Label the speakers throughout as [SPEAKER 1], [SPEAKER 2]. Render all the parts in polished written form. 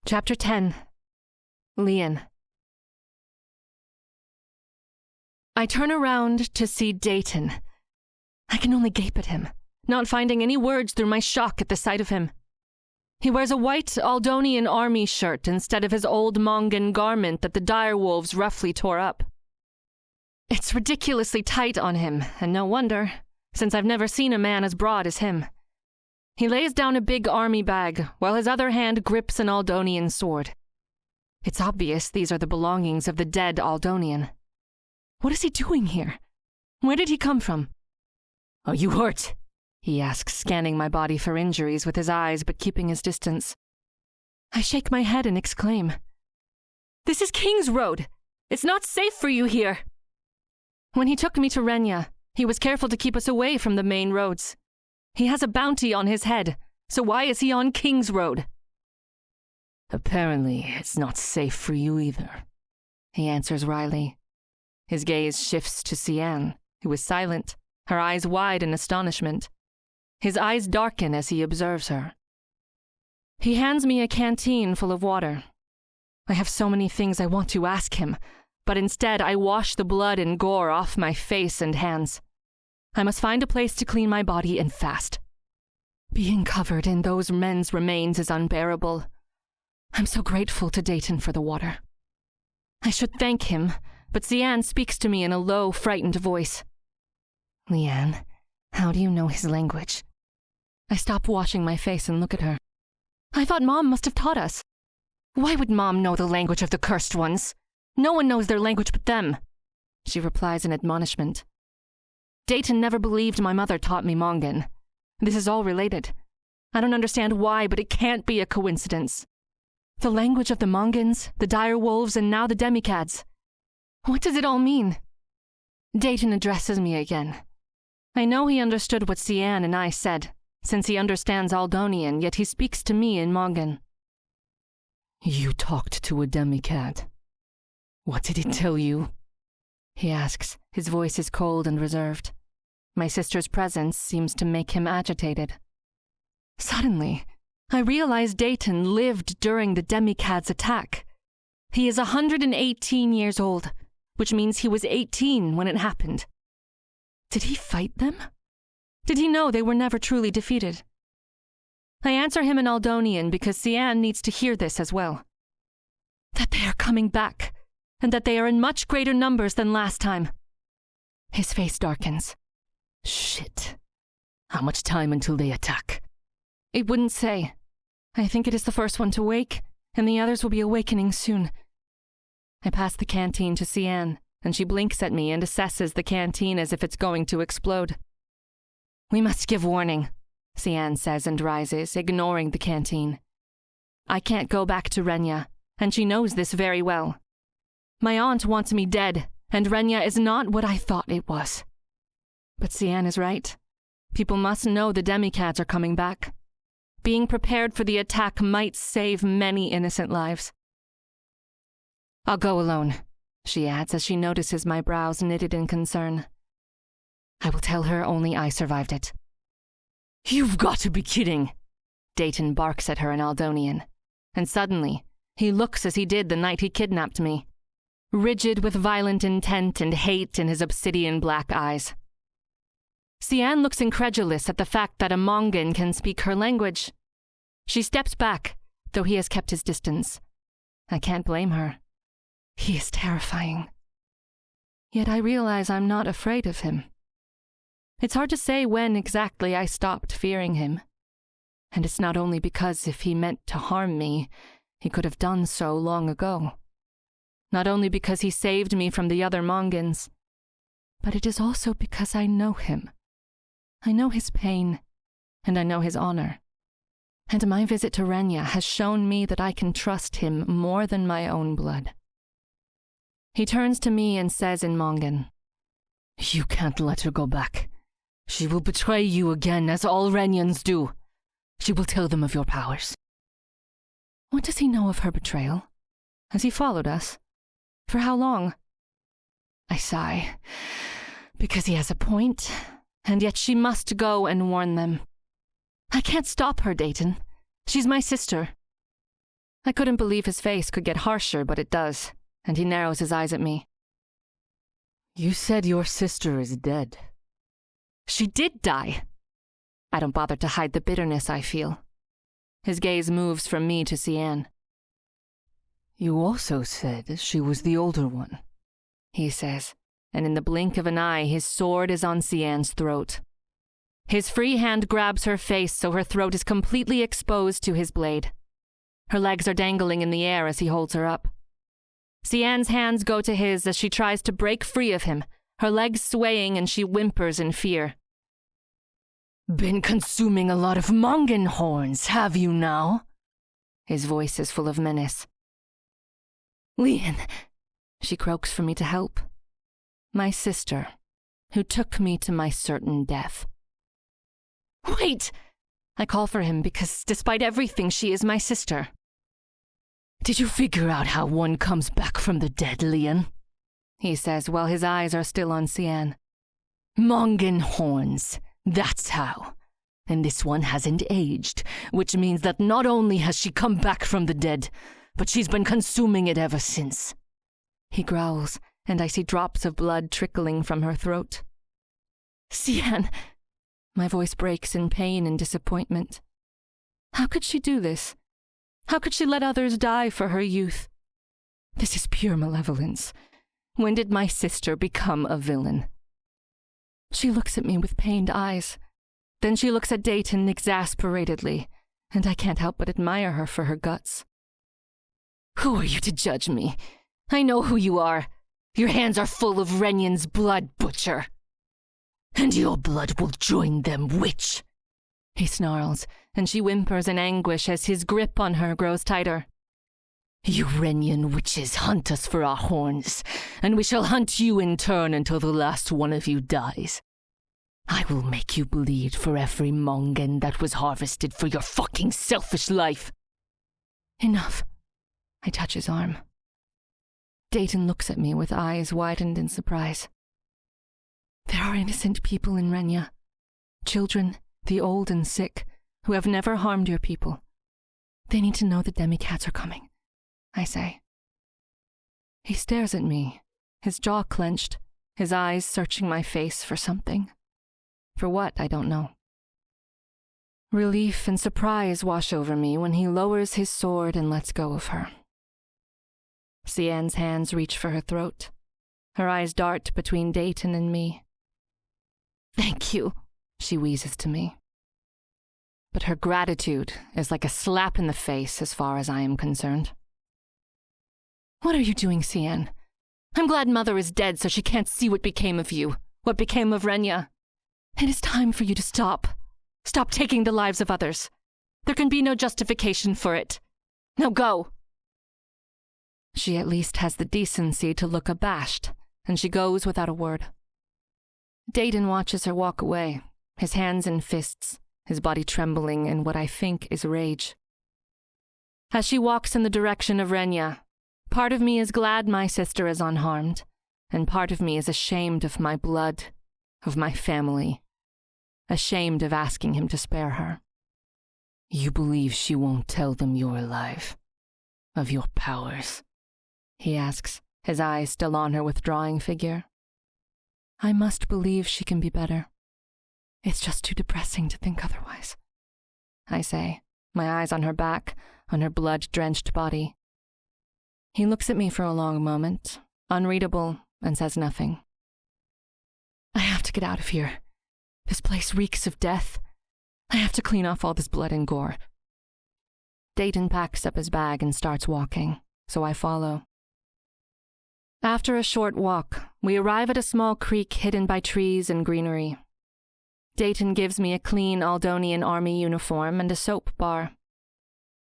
[SPEAKER 1] Chapter 10. Lian. I turn around to see Daton. I can only gape at him, not finding any words through my shock at the sight of him. He wears a white Aldonian army shirt instead of his old Mongan garment that the direwolves roughly tore up. It's ridiculously tight on him, and no wonder, since I've never seen a man as broad as him. He lays down a big army bag, while his other hand grips an Aldonian sword. It's obvious these are the belongings of the dead Aldonian. What is he doing here? Where did he come from? "Are you hurt?" he asks, scanning my body for injuries with his eyes but keeping his distance. I shake my head and exclaim, "This is King's Road! It's not safe for you here!" When he took me to Renya, he was careful to keep us away from the main roads. He has a bounty on his head, so why is he on King's Road?
[SPEAKER 2] "Apparently, it's not safe for you either," he answers wryly.
[SPEAKER 1] His gaze shifts to Siean, who is silent, her eyes wide in astonishment. His eyes darken as he observes her. He hands me a canteen full of water. I have so many things I want to ask him, but instead I wash the blood and gore off my face and hands. I must find a place to clean my body and fast. Being covered in those men's remains is unbearable. I'm so grateful to Daton for the water. I should thank him, but Siean speaks to me in a low, frightened voice.
[SPEAKER 2] "Lian, how do you know his language?"
[SPEAKER 1] I stop washing my face and look at her. I thought Mom must have taught us. Why would Mom know the language of the cursed ones? No one knows their language but them, she replies in admonishment. Daton never believed my mother taught me Mongan. This is all related. I don't understand why, but it can't be a coincidence. The language of the Mongans, the direwolves, and now the demicads. What does it all mean? Daton addresses me again. I know he understood what Siean and I said, since he understands Aldonian, yet he speaks to me in Mongan.
[SPEAKER 2] "You talked to a demicad. What did it tell you?"
[SPEAKER 1] he asks. His voice is cold and reserved. My sister's presence seems to make him agitated. Suddenly, I realize Daton lived during the demicad's attack. He is 118 years old, which means he was 18 when it happened. Did he fight them? Did he know they were never truly defeated? I answer him in Aldonian because Siean needs to hear this as well. That they are coming back, and that they are in much greater numbers than last time. His face darkens.
[SPEAKER 2] "Shit. How much time until they attack?"
[SPEAKER 1] It wouldn't say. I think it is the first one to wake, and the others will be awakening soon. I pass the canteen to Siean, and she blinks at me and assesses the canteen as if it's going to explode. "We must give warning," Siean says and rises, ignoring the canteen. I can't go back to Renya, and she knows this very well. My aunt wants me dead, and Renya is not what I thought it was. But Siean is right. People must know the demicads are coming back. Being prepared for the attack might save many innocent lives. "I'll go alone," she adds as she notices my brows knitted in concern. "I will tell her only I survived it."
[SPEAKER 2] "You've got to be kidding!"
[SPEAKER 1] Daton barks at her in Aldonian, and suddenly he looks as he did the night he kidnapped me, rigid with violent intent and hate in his obsidian black eyes. Siean looks incredulous at the fact that a Mongan can speak her language. She steps back, though he has kept his distance. I can't blame her. He is terrifying. Yet I realize I'm not afraid of him. It's hard to say when exactly I stopped fearing him. And it's not only because if he meant to harm me, he could have done so long ago. Not only because he saved me from the other Mongans, but it is also because I know him. I know his pain, and I know his honor. And my visit to Renya has shown me that I can trust him more than my own blood. He turns to me and says in Mongan,
[SPEAKER 2] "You can't let her go back. She will betray you again, as all Renyans do. She will tell them of your powers."
[SPEAKER 1] What does he know of her betrayal? Has he followed us? For how long? I sigh, because he has a point, and yet she must go and warn them. I can't stop her, Daton. She's my sister. I couldn't believe his face could get harsher, but it does, and he narrows his eyes at me.
[SPEAKER 2] You said your sister is dead.
[SPEAKER 1] She did die. I don't bother to hide the bitterness I feel. His gaze moves from me to Siean.
[SPEAKER 2] You also said she was the older one,
[SPEAKER 1] he says, and in the blink of an eye his sword is on Siean's throat. His free hand grabs her face so her throat is completely exposed to his blade. Her legs are dangling in the air as he holds her up. Siean's hands go to his as she tries to break free of him, her legs swaying and she whimpers in fear.
[SPEAKER 2] Been consuming a lot of Mongan horns, have you now?
[SPEAKER 1] His voice is full of menace. Lian, she croaks for me to help. My sister, who took me to my certain death. Wait! I call for him because despite everything, she is my sister.
[SPEAKER 2] Did you figure out how one comes back from the dead, Lian?
[SPEAKER 1] He says while his eyes are still on Siean.
[SPEAKER 2] Mongan horns, that's how. And this one hasn't aged, which means that not only has she come back from the dead, but she's been consuming it ever since.
[SPEAKER 1] He growls, and I see drops of blood trickling from her throat. Siean! My voice breaks in pain and disappointment. How could she do this? How could she let others die for her youth? This is pure malevolence. When did my sister become a villain? She looks at me with pained eyes. Then she looks at Daton exasperatedly, and I can't help but admire her for her guts. Who are you to judge me? I know who you are. Your hands are full of Renyan's blood, butcher.
[SPEAKER 2] And your blood will join them, witch.
[SPEAKER 1] He snarls, and she whimpers in anguish as his grip on her grows tighter.
[SPEAKER 2] You Renyan witches hunt us for our horns, and we shall hunt you in turn until the last one of you dies. I will make you bleed for every Mongan that was harvested for your fucking selfish life.
[SPEAKER 1] Enough. I touch his arm. Daton looks at me with eyes widened in surprise. There are innocent people in Renya. Children, the old and sick, who have never harmed your people. They need to know the demicats are coming, I say. He stares at me, his jaw clenched, his eyes searching my face for something. For what, I don't know. Relief and surprise wash over me when he lowers his sword and lets go of her. Siean's hands reach for her throat. Her eyes dart between Daton and me. Thank you, she wheezes to me. But her gratitude is like a slap in the face as far as I am concerned. What are you doing, Siean? I'm glad Mother is dead so she can't see what became of you, what became of Renya. It is time for you to stop. Stop taking the lives of others. There can be no justification for it. Now go. She at least has the decency to look abashed, and she goes without a word. Daton watches her walk away, his hands in fists, his body trembling in what I think is rage. As she walks in the direction of Renya, part of me is glad my sister is unharmed, and part of me is ashamed of my blood, of my family, ashamed of asking him to spare her.
[SPEAKER 2] You believe she won't tell them you're alive, of your powers?
[SPEAKER 1] He asks, his eyes still on her withdrawing figure. I must believe she can be better. It's just too depressing to think otherwise, I say, my eyes on her back, on her blood-drenched body. He looks at me for a long moment, unreadable, and says nothing. I have to get out of here. This place reeks of death. I have to clean off all this blood and gore. Daton packs up his bag and starts walking, so I follow. After a short walk, we arrive at a small creek hidden by trees and greenery. Daton gives me a clean Aldonian army uniform and a soap bar.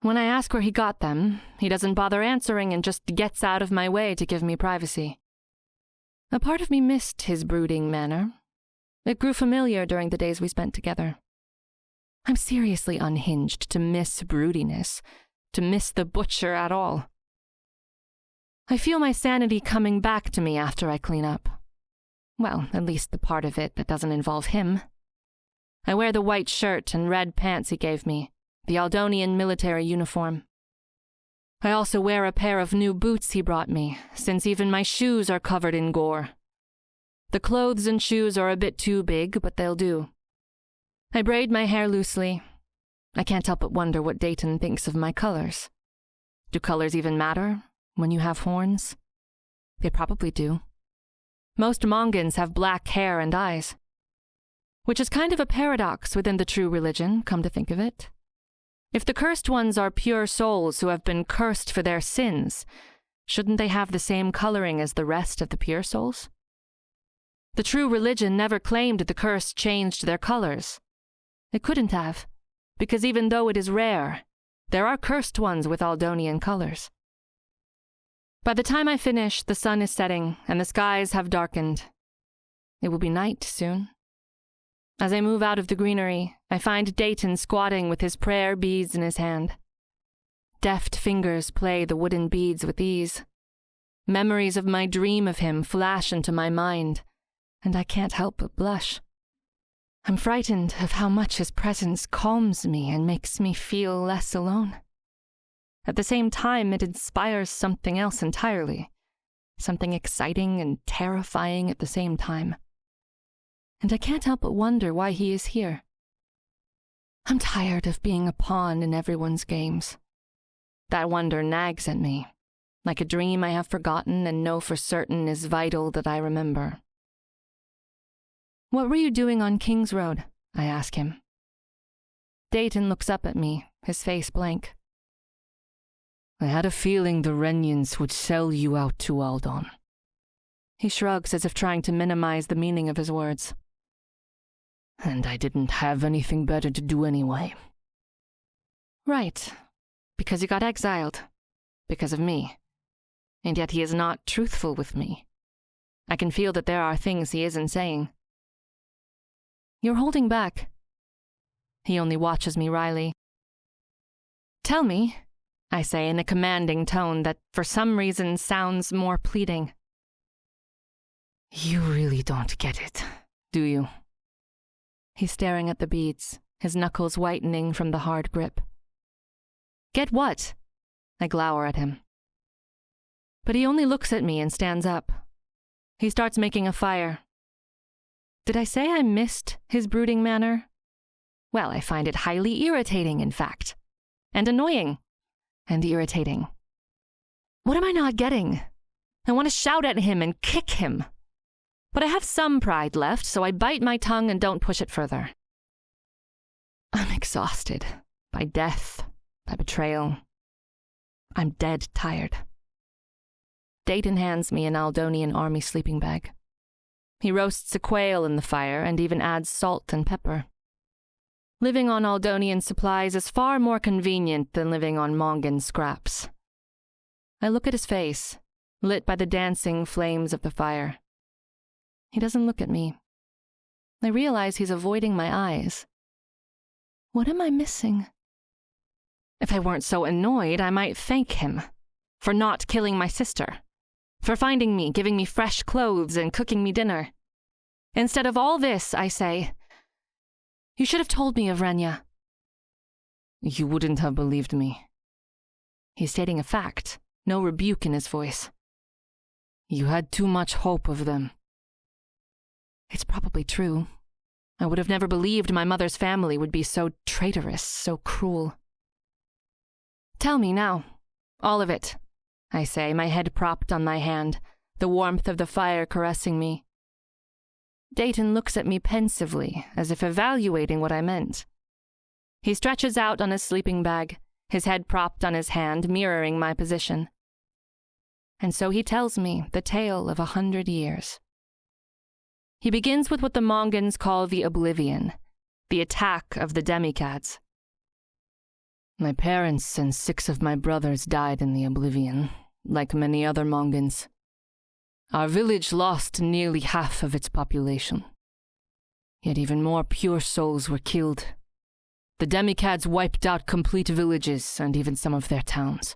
[SPEAKER 1] When I ask where he got them, he doesn't bother answering and just gets out of my way to give me privacy. A part of me missed his brooding manner. It grew familiar during the days we spent together. I'm seriously unhinged to miss broodiness, to miss the butcher at all. I feel my sanity coming back to me after I clean up. Well, at least the part of it that doesn't involve him. I wear the white shirt and red pants he gave me, the Aldonian military uniform. I also wear a pair of new boots he brought me, since even my shoes are covered in gore. The clothes and shoes are a bit too big, but they'll do. I braid my hair loosely. I can't help but wonder what Daton thinks of my colors. Do colors even matter when you have horns? They probably do. Most Mongans have black hair and eyes. Which is kind of a paradox within the true religion, come to think of it. If the cursed ones are pure souls who have been cursed for their sins, shouldn't they have the same coloring as the rest of the pure souls? The true religion never claimed the curse changed their colors. It couldn't have, because even though it is rare, there are cursed ones with Aldonian colors. By the time I finish, the sun is setting and the skies have darkened. It will be night soon. As I move out of the greenery, I find Daton squatting with his prayer beads in his hand. Deft fingers play the wooden beads with ease. Memories of my dream of him flash into my mind, and I can't help but blush. I'm frightened of how much his presence calms me and makes me feel less alone. At the same time, it inspires something else entirely, something exciting and terrifying at the same time. And I can't help but wonder why he is here. I'm tired of being a pawn in everyone's games. That wonder nags at me, like a dream I have forgotten and know for certain is vital that I remember. "What were you doing on King's Road?" I ask him. Daton looks up at me, his face blank. "I had a feeling the Renyans would sell you out to Aldon." He shrugs as if trying to minimize the meaning of his words. "And I didn't have anything better to do anyway." Right, because he got exiled, because of me. And yet he is not truthful with me. I can feel that there are things he isn't saying. "You're holding back." He only watches me wryly. "Tell me," I say in a commanding tone that for some reason sounds more pleading.
[SPEAKER 2] "You really don't get it, do you?"
[SPEAKER 1] He's staring at the beads, his knuckles whitening from the hard grip. "Get what?" I glower at him. But he only looks at me and stands up. He starts making a fire. Did I say I missed his brooding manner? Well, I find it highly irritating, in fact. And annoying. And irritating. What am I not getting? I want to shout at him and kick him. But I have some pride left, so I bite my tongue and don't push it further. I'm exhausted. By death. By betrayal. I'm dead tired. Daton hands me an Aldonian army sleeping bag. He roasts a quail in the fire and even adds salt and pepper. Living on Aldonian supplies is far more convenient than living on Mongan scraps. I look at his face, lit by the dancing flames of the fire. He doesn't look at me. I realize he's avoiding my eyes. What am I missing? If I weren't so annoyed, I might thank him for not killing my sister, for finding me, giving me fresh clothes, and cooking me dinner. Instead of all this, I say, "You should have told me of Renya."
[SPEAKER 2] "You wouldn't have believed me."
[SPEAKER 1] He's stating a fact, no rebuke in his voice.
[SPEAKER 2] "You had too much hope of them."
[SPEAKER 1] It's probably true. I would have never believed my mother's family would be so traitorous, so cruel. "Tell me now. All of it," I say, my head propped on my hand, the warmth of the fire caressing me. Daton looks at me pensively, as if evaluating what I meant. He stretches out on his sleeping bag, his head propped on his hand, mirroring my position. And so he tells me the tale of 100 years. He begins with what the Mongans call the Oblivion, the attack of the demicads.
[SPEAKER 2] "My parents and 6 of my brothers died in the Oblivion, like many other Mongans. Our village lost nearly half of its population. Yet even more pure souls were killed. The demicads wiped out complete villages and even some of their towns.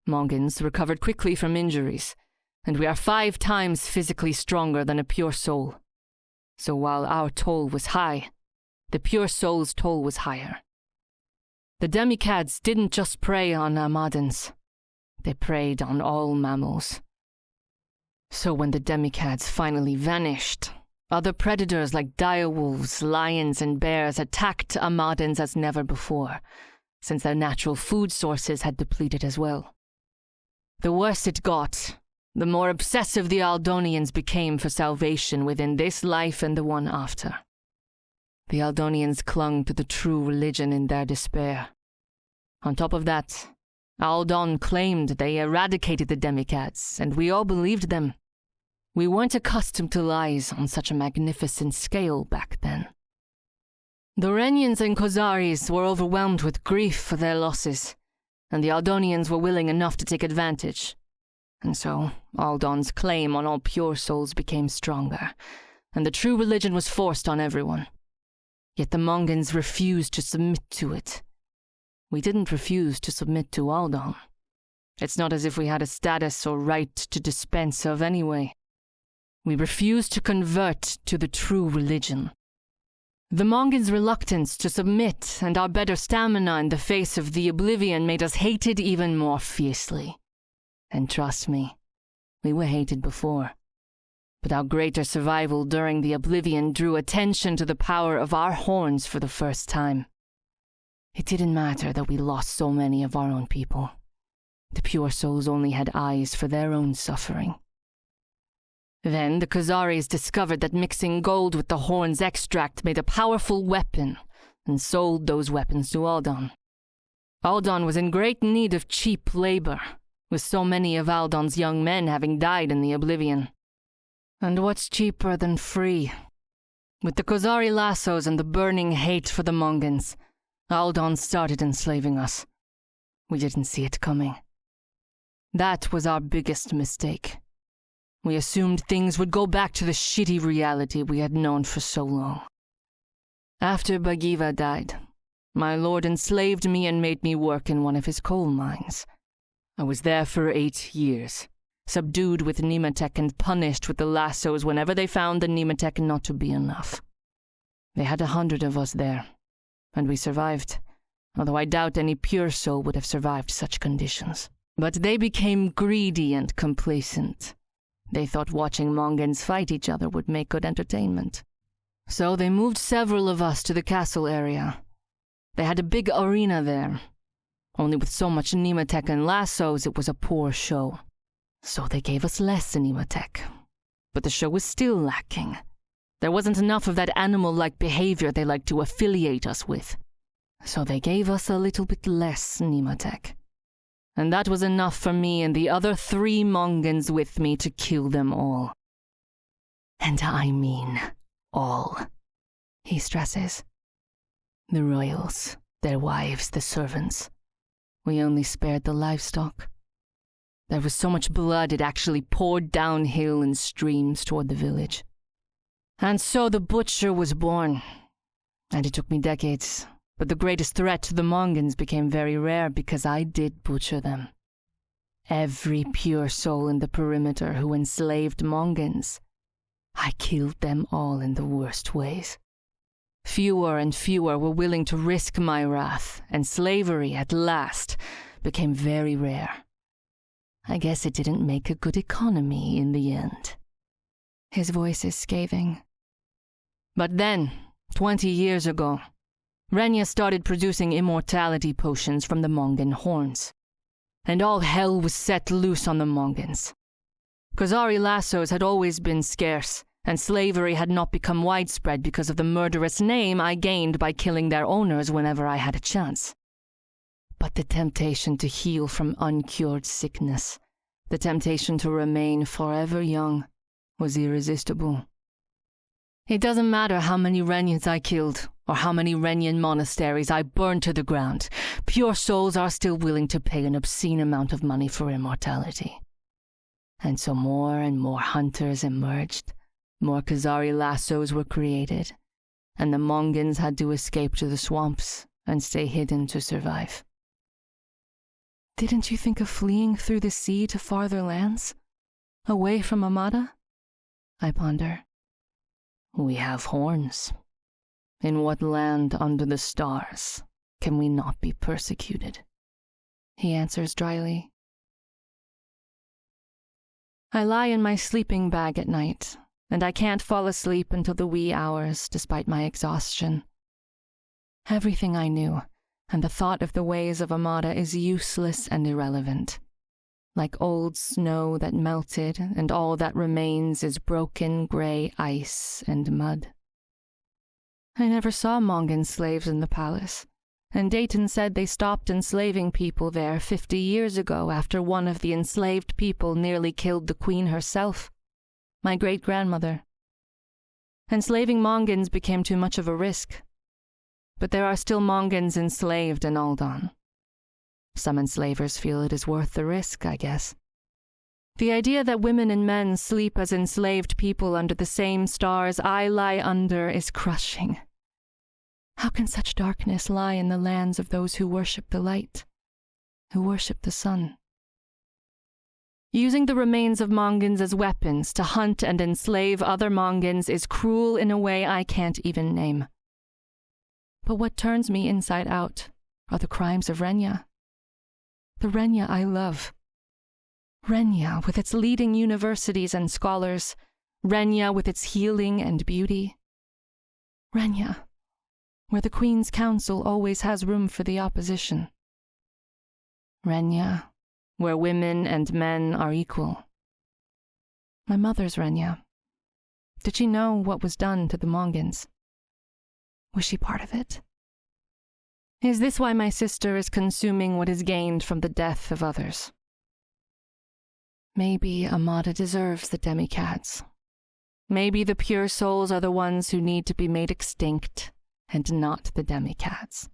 [SPEAKER 2] Mongans recovered quickly from injuries, and we are 5 times physically stronger than a pure soul. So while our toll was high, the pure soul's toll was higher. The demicads didn't just prey on Amadans.
[SPEAKER 1] They preyed on all mammals. So when the demicats finally vanished, other predators like direwolves, lions, and bears attacked Amadans as never before, since their natural food sources had depleted as well. The worse it got, the more obsessive the Aldonians became for salvation within this life and the one after. The Aldonians clung to the true religion in their despair. On top of that, Aldon claimed they eradicated the demicats, and we all believed them. We weren't accustomed to lies on such a magnificent scale back then. The Renyans and Kozaris were overwhelmed with grief for their losses, and the Aldonians were willing enough to take advantage. And so, Aldon's claim on all pure souls became stronger, and the true religion was forced on everyone. Yet the Mongans refused to submit to it. We didn't refuse to submit to Aldon. It's not as if we had a status or right to dispense of anyway. We refused to convert to the true religion. The Mongans' reluctance to submit and our better stamina in the face of the Oblivion made us hated even more fiercely. And trust me, we were hated before. But our greater survival during the Oblivion drew attention to the power of our horns for the first time. It didn't matter that we lost so many of our own people. The pure souls only had eyes for their own suffering. Then the Kozaris discovered that mixing gold with the horn's extract made a powerful weapon, and sold those weapons to Aldon. Aldon was in great need of cheap labor, with so many of Aldon's young men having died in the Oblivion. And what's cheaper than free? With the Kozari lassos and the burning hate for the Mongans, Aldon started enslaving us. We didn't see it coming. That was our biggest mistake. We assumed things would go back to the shitty reality we had known for so long. After Bagiva died, my lord enslaved me and made me work in one of his coal mines. I was there for 8 years, subdued with Nematech and punished with the lassos whenever they found the Nematech not to be enough. They had 100 of us there, and we survived, although I doubt any pure soul would have survived such conditions. But they became greedy and complacent. They thought watching Mongans fight each other would make good entertainment. So they moved several of us to the castle area. They had a big arena there. Only with so much Nematech and lassos, it was a poor show. So they gave us less Nematech. But the show was still lacking. There wasn't enough of that animal-like behavior they like to affiliate us with. So they gave us a little bit less Nematech. And that was enough for me and the other 3 Mongans with me to kill them all. And I mean all, he stresses. The royals, their wives, the servants. We only spared the livestock. There was so much blood it actually poured downhill in streams toward the village. And so the butcher was born. And it took me decades. But the greatest threat to the Mongans became very rare because I did butcher them. Every pure soul in the perimeter who enslaved Mongans, I killed them all in the worst ways. Fewer and fewer were willing to risk my wrath, and slavery, at last, became very rare. I guess it didn't make a good economy in the end. His voice is scathing. But then, 20 years ago, Renya started producing immortality potions from the Mongan horns, and all hell was set loose on the Mongans. Kozari lassos had always been scarce, and slavery had not become widespread because of the murderous name I gained by killing their owners whenever I had a chance. But the temptation to heal from uncured sickness, the temptation to remain forever young, was irresistible. It doesn't matter how many Renyans I killed, or how many Renyan monasteries I burned to the ground. Pure souls are still willing to pay an obscene amount of money for immortality. And so more and more hunters emerged, more Kozari lassos were created, and the Mongans had to escape to the swamps and stay hidden to survive. Didn't you think of fleeing through the sea to farther lands? Away from Amada? I ponder. We have horns. In what land under the stars can we not be persecuted? He answers dryly. I lie in my sleeping bag at night, and I can't fall asleep until the wee hours, despite my exhaustion. Everything I knew, and the thought of the ways of Amada is useless and irrelevant. Like old snow that melted, and all that remains is broken gray ice and mud. I never saw Mongan slaves in the palace, and Daton said they stopped enslaving people there 50 years ago after one of the enslaved people nearly killed the queen herself, my great-grandmother. Enslaving Mongans became too much of a risk, but there are still Mongans enslaved in Aldan. Some enslavers feel it is worth the risk, I guess. The idea that women and men sleep as enslaved people under the same stars I lie under is crushing. How can such darkness lie in the lands of those who worship the light, who worship the sun? Using the remains of Mongans as weapons to hunt and enslave other Mongans is cruel in a way I can't even name. But what turns me inside out are the crimes of Renya. The Renya I love. Renya with its leading universities and scholars. Renya with its healing and beauty. Renya, where the Queen's Council always has room for the opposition. Renya, where women and men are equal. My mother's Renya. Did she know what was done to the Mongans? Was she part of it? Is this why my sister is consuming what is gained from the death of others? Maybe Amada deserves the demicads. Maybe the pure souls are the ones who need to be made extinct, and not the demicads.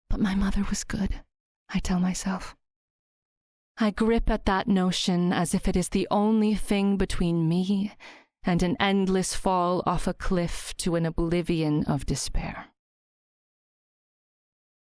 [SPEAKER 1] But my mother was good, I tell myself. I grip at that notion as if it is the only thing between me and an endless fall off a cliff to an oblivion of despair.